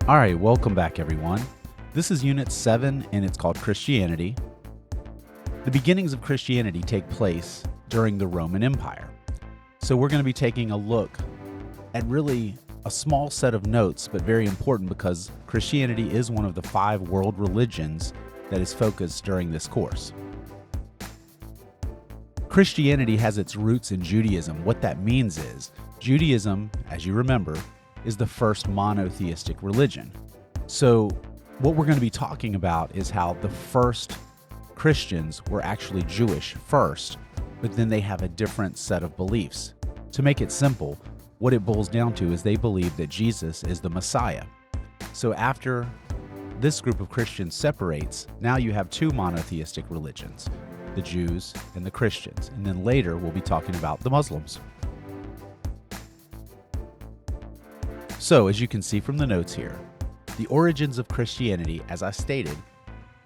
All right, welcome back, everyone. This is Unit 7, and it's called Christianity. The beginnings of Christianity take place during the Roman Empire. So we're going to be taking a look at really a small set of notes, but very important because Christianity is one of the 5 world religions that is focused during this course. Christianity has its roots in Judaism. What that means is, Judaism, as you remember, is the first monotheistic religion. So what we're going to be talking about is how the first Christians were actually Jewish first, but then they have a different set of beliefs. To make it simple, what it boils down to is they believe that Jesus is the Messiah. So after this group of Christians separates, now you have 2 monotheistic religions, the Jews and the Christians. And then later we'll be talking about the Muslims. So, as you can see from the notes here, the origins of Christianity, as I stated,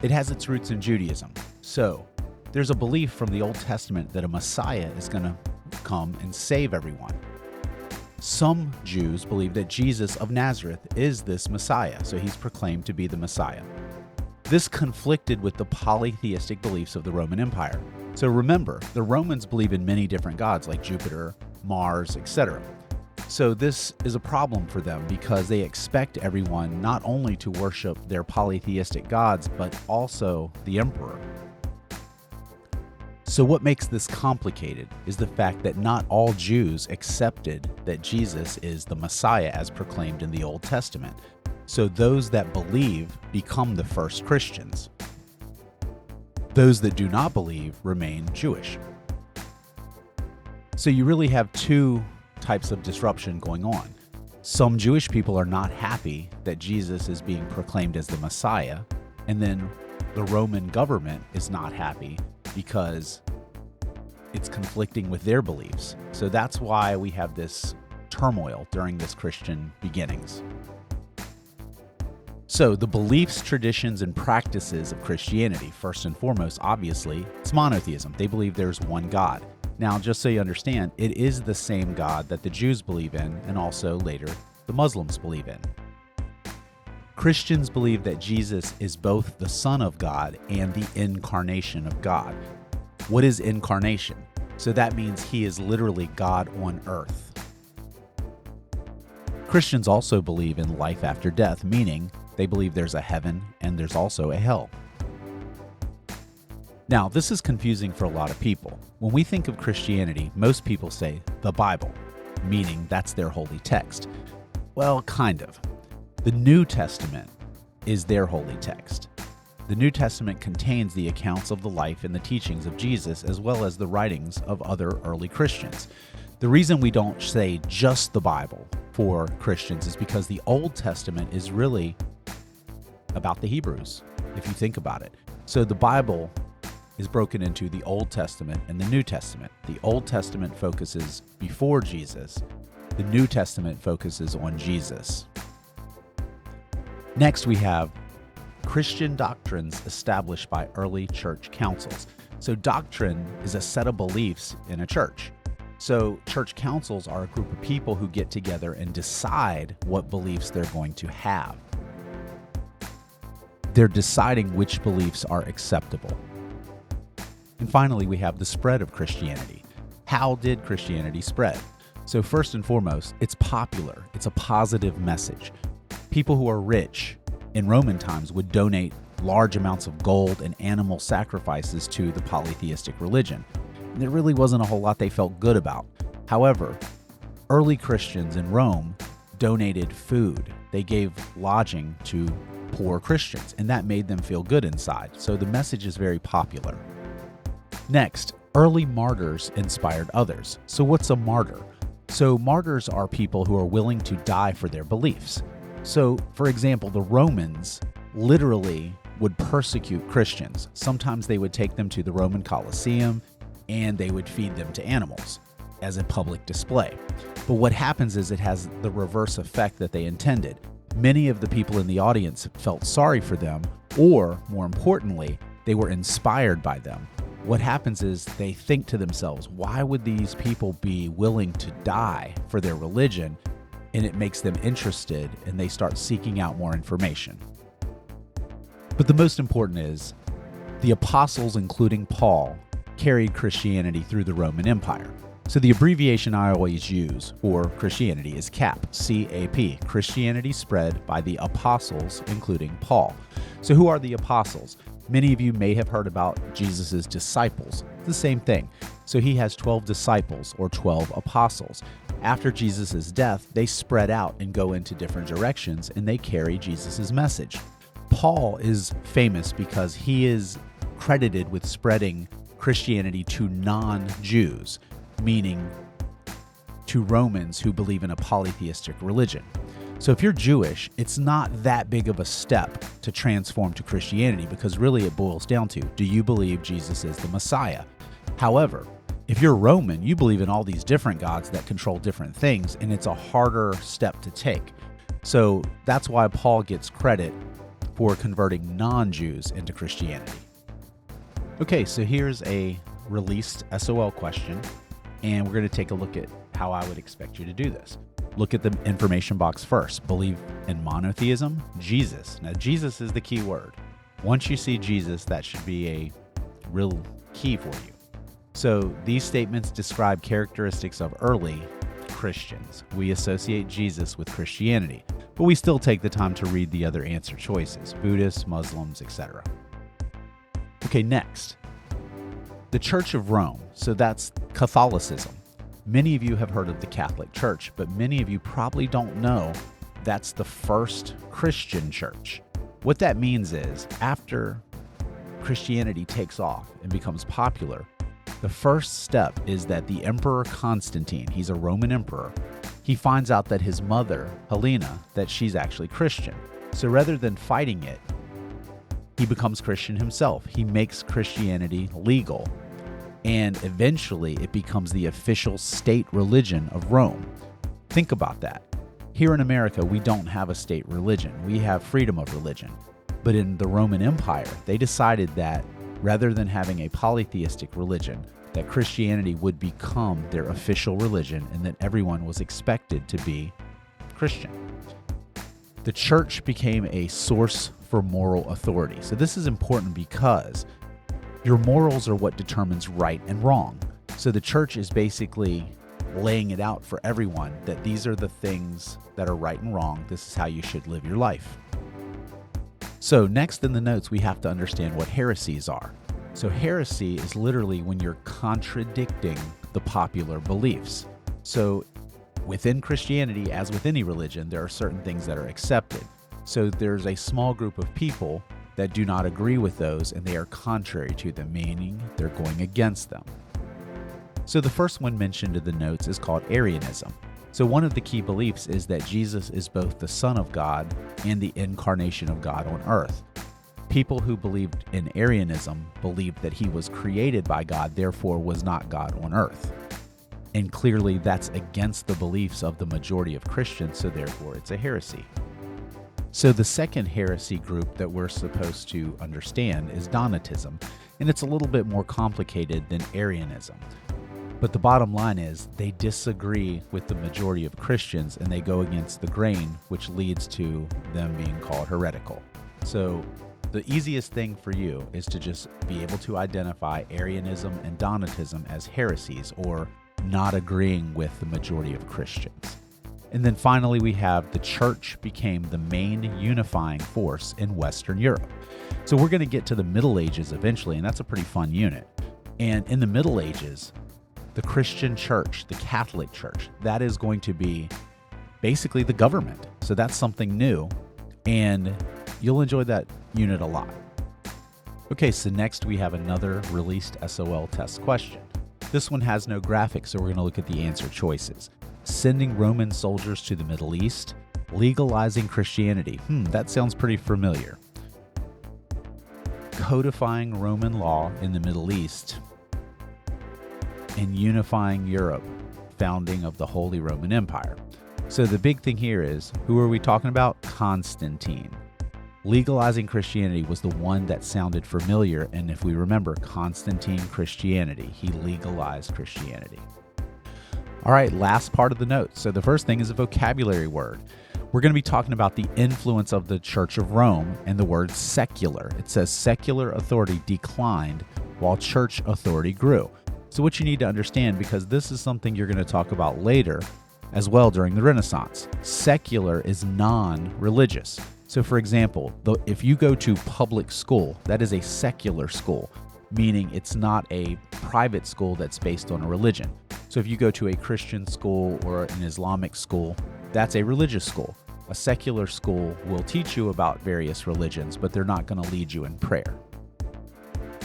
it has its roots in Judaism. So, there's a belief from the Old Testament that a Messiah is going to come and save everyone. Some Jews believe that Jesus of Nazareth is this Messiah, so he's proclaimed to be the Messiah. This conflicted with the polytheistic beliefs of the Roman Empire. So remember, the Romans believe in many different gods like Jupiter, Mars, etc. So this is a problem for them because they expect everyone not only to worship their polytheistic gods, but also the emperor. So what makes this complicated is the fact that not all Jews accepted that Jesus is the Messiah as proclaimed in the Old Testament. So those that believe become the first Christians. Those that do not believe remain Jewish. So you really have 2 types of disruption going on. Some Jewish people are not happy that Jesus is being proclaimed as the Messiah, and then the Roman government is not happy because it's conflicting with their beliefs. So that's why we have this turmoil during this Christian beginnings. So the beliefs, traditions, and practices of Christianity, first and foremost, obviously, it's monotheism. They believe there's one God. Now, just so you understand, it is the same God that the Jews believe in, and also later the Muslims believe in. Christians believe that Jesus is both the Son of God and the incarnation of God. What is incarnation? So that means he is literally God on earth. Christians also believe in life after death, meaning they believe there's a heaven and there's also a hell. Now, this is confusing for a lot of people. When we think of Christianity, most people say the Bible, meaning that's their holy text. Well, kind of. The New Testament is their holy text. The New Testament contains the accounts of the life and the teachings of Jesus, as well as the writings of other early Christians. The reason we don't say just the Bible for Christians is because the Old Testament is really about the Hebrews, if you think about it. So the Bible is broken into the Old Testament and the New Testament. The Old Testament focuses before Jesus. The New Testament focuses on Jesus. Next, we have Christian doctrines established by early church councils. So doctrine is a set of beliefs in a church. So church councils are a group of people who get together and decide what beliefs they're going to have. They're deciding which beliefs are acceptable. And finally, we have the spread of Christianity. How did Christianity spread? So first and foremost, it's popular. It's a positive message. People who are rich in Roman times would donate large amounts of gold and animal sacrifices to the polytheistic religion. And there really wasn't a whole lot they felt good about. However, early Christians in Rome donated food. They gave lodging to poor Christians, and that made them feel good inside. So the message is very popular. Next, early martyrs inspired others. So what's a martyr? So martyrs are people who are willing to die for their beliefs. So, for example, the Romans literally would persecute Christians. Sometimes they would take them to the Roman Colosseum and they would feed them to animals as a public display. But what happens is it has the reverse effect that they intended. Many of the people in the audience felt sorry for them, or more importantly, they were inspired by them. What happens is they think to themselves, why would these people be willing to die for their religion? and it makes them interested and they start seeking out more information. But the most important is the apostles, including Paul, carried Christianity through the Roman Empire. So the abbreviation I always use for Christianity is CAP, C-A-P. Christianity spread by the apostles, including Paul. So who are the apostles? Many of you may have heard about Jesus' disciples. It's the same thing. So he has 12 disciples or 12 apostles. After Jesus' death, they spread out and go into different directions and they carry Jesus' message. Paul is famous because he is credited with spreading Christianity to non-Jews, meaning to Romans who believe in a polytheistic religion. So if you're Jewish, it's not that big of a step to transform to Christianity because really it boils down to, do you believe Jesus is the Messiah? However, if you're Roman, you believe in all these different gods that control different things, and it's a harder step to take. So that's why Paul gets credit for converting non-Jews into Christianity. Okay, so here's a released SOL question, and we're going to take a look at how I would expect you to do this. Look at the information box first. Believe in monotheism, Jesus. Now, Jesus is the key word. Once you see Jesus, that should be a real key for you. So these statements describe characteristics of early Christians. We associate Jesus with Christianity, but we still take the time to read the other answer choices, Buddhists, Muslims, etc. Okay, next, the Church of Rome. So that's Catholicism. Many of you have heard of the Catholic Church, but many of you probably don't know that's the first Christian church. What that means is after Christianity takes off and becomes popular, the first step is that the Emperor Constantine, he's a Roman emperor, he finds out that his mother, Helena, that she's actually Christian. So rather than fighting it, he becomes Christian himself. He makes Christianity legal. And eventually it becomes the official state religion of Rome. Think about that. Here in America, we don't have a state religion. We have freedom of religion. But in the Roman Empire, they decided that rather than having a polytheistic religion, that Christianity would become their official religion and that everyone was expected to be Christian. The church became a source for moral authority. So this is important because your morals are what determines right and wrong. So the church is basically laying it out for everyone that these are the things that are right and wrong. This is how you should live your life. So next in the notes, we have to understand what heresies are. So heresy is literally when you're contradicting the popular beliefs. So within Christianity, as with any religion, there are certain things that are accepted. So there's a small group of people that do not agree with those and they are contrary to them, meaning they're going against them. So the first one mentioned in the notes is called Arianism. So one of the key beliefs is that Jesus is both the Son of God and the incarnation of God on earth. People who believed in Arianism believed that he was created by God, therefore was not God on earth. And clearly that's against the beliefs of the majority of Christians, so therefore it's a heresy. So the second heresy group that we're supposed to understand is Donatism, and it's a little bit more complicated than Arianism. But the bottom line is they disagree with the majority of Christians and they go against the grain, which leads to them being called heretical. So the easiest thing for you is to just be able to identify Arianism and Donatism as heresies or not agreeing with the majority of Christians. And then finally, we have the church became the main unifying force in Western Europe. So we're going to get to the Middle Ages eventually, and that's a pretty fun unit. And in the Middle Ages, the Christian church, the Catholic Church, that is going to be basically the government. So that's something new, and you'll enjoy that unit a lot. Okay, so next we have another released SOL test question. This one has no graphics, so we're going to look at the answer choices. Sending Roman soldiers to the Middle East, legalizing Christianity. That sounds pretty familiar. Codifying Roman law in the Middle East, and unifying Europe, founding of the Holy Roman Empire. So the big thing here is, who are we talking about? Constantine. Legalizing Christianity was the one that sounded familiar, and if we remember, Constantine Christianity, he legalized Christianity. All right, last part of the notes. So the first thing is a vocabulary word. We're going to be talking about the influence of the Church of Rome and the word secular. It says secular authority declined while church authority grew. So what you need to understand, because this is something you're going to talk about later as well during the Renaissance, secular is non-religious. So for example, if you go to public school, that is a secular school, meaning it's not a private school that's based on a religion. So if you go to a Christian school or an Islamic school, that's a religious school. A secular school will teach you about various religions, but they're not going to lead you in prayer.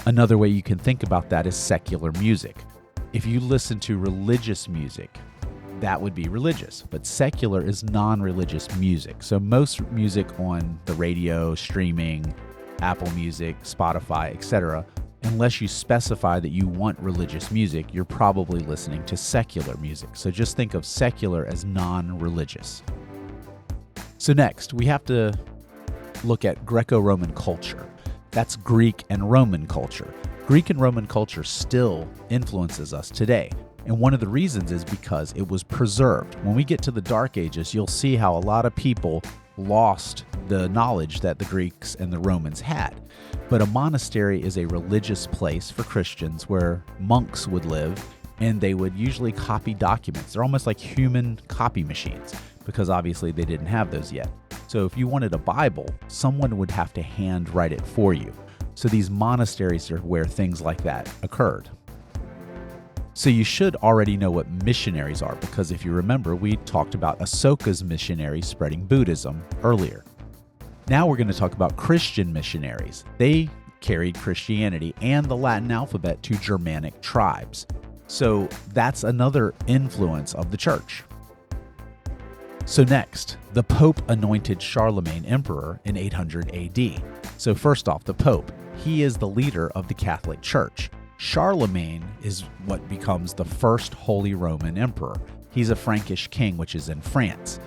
Another way you can think about that is secular music. If you listen to religious music, that would be religious, but secular is non-religious music. So most music on the radio, streaming, Apple Music, Spotify, etc., unless you specify that you want religious music, you're probably listening to secular music. So just think of secular as non-religious. So next, we have to look at Greco-Roman culture. That's Greek and Roman culture. Greek and Roman culture still influences us today. And one of the reasons is because it was preserved. When we get to the Dark Ages, you'll see how a lot of people lost the knowledge that the Greeks and the Romans had. But a monastery is a religious place for Christians where monks would live, and they would usually copy documents. They're almost like human copy machines, because obviously they didn't have those yet. So if you wanted a Bible, someone would have to hand write it for you. So these monasteries are where things like that occurred. So you should already know what missionaries are, because if you remember, we talked about Asoka's missionaries spreading Buddhism earlier. Now we're going to talk about Christian missionaries. They carried Christianity and the Latin alphabet to Germanic tribes. So that's another influence of the church. So next, the Pope anointed Charlemagne emperor in 800 AD. So first off, the Pope, he is the leader of the Catholic Church. Charlemagne is what becomes the first Holy Roman Emperor. He's a Frankish king, which is in France.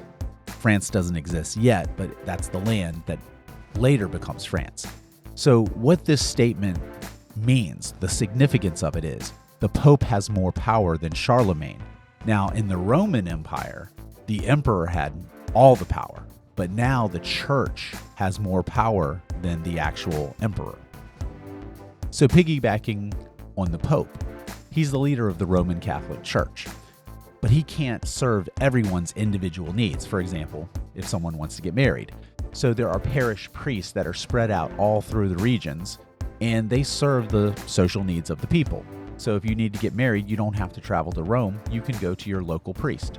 France doesn't exist yet, but that's the land that later becomes France. So what this statement means, the significance of it is, the Pope has more power than Charlemagne. Now, in the Roman Empire, the emperor had all the power, but now the church has more power than the actual emperor. So piggybacking on the Pope, he's the leader of the Roman Catholic Church, but he can't serve everyone's individual needs. For example, if someone wants to get married. So there are parish priests that are spread out all through the regions, and they serve the social needs of the people. So if you need to get married, you don't have to travel to Rome. You can go to your local priest.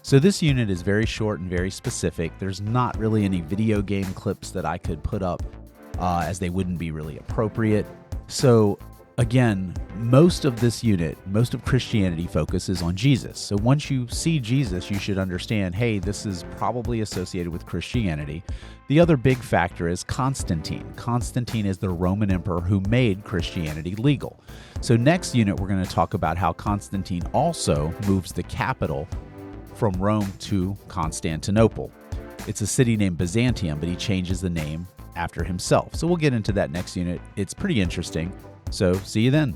So this unit is very short and very specific. There's not really any video game clips that I could put up as they wouldn't be really appropriate. So again, most of this unit, most of Christianity focuses on Jesus. So once you see Jesus, you should understand, hey, this is probably associated with Christianity. The other big factor is Constantine. Constantine is the Roman emperor who made Christianity legal. So next unit, we're going to talk about how Constantine also moves the capital from Rome to Constantinople. It's a city named Byzantium, but he changes the name after himself. So we'll get into that next unit. It's pretty interesting. So see you then.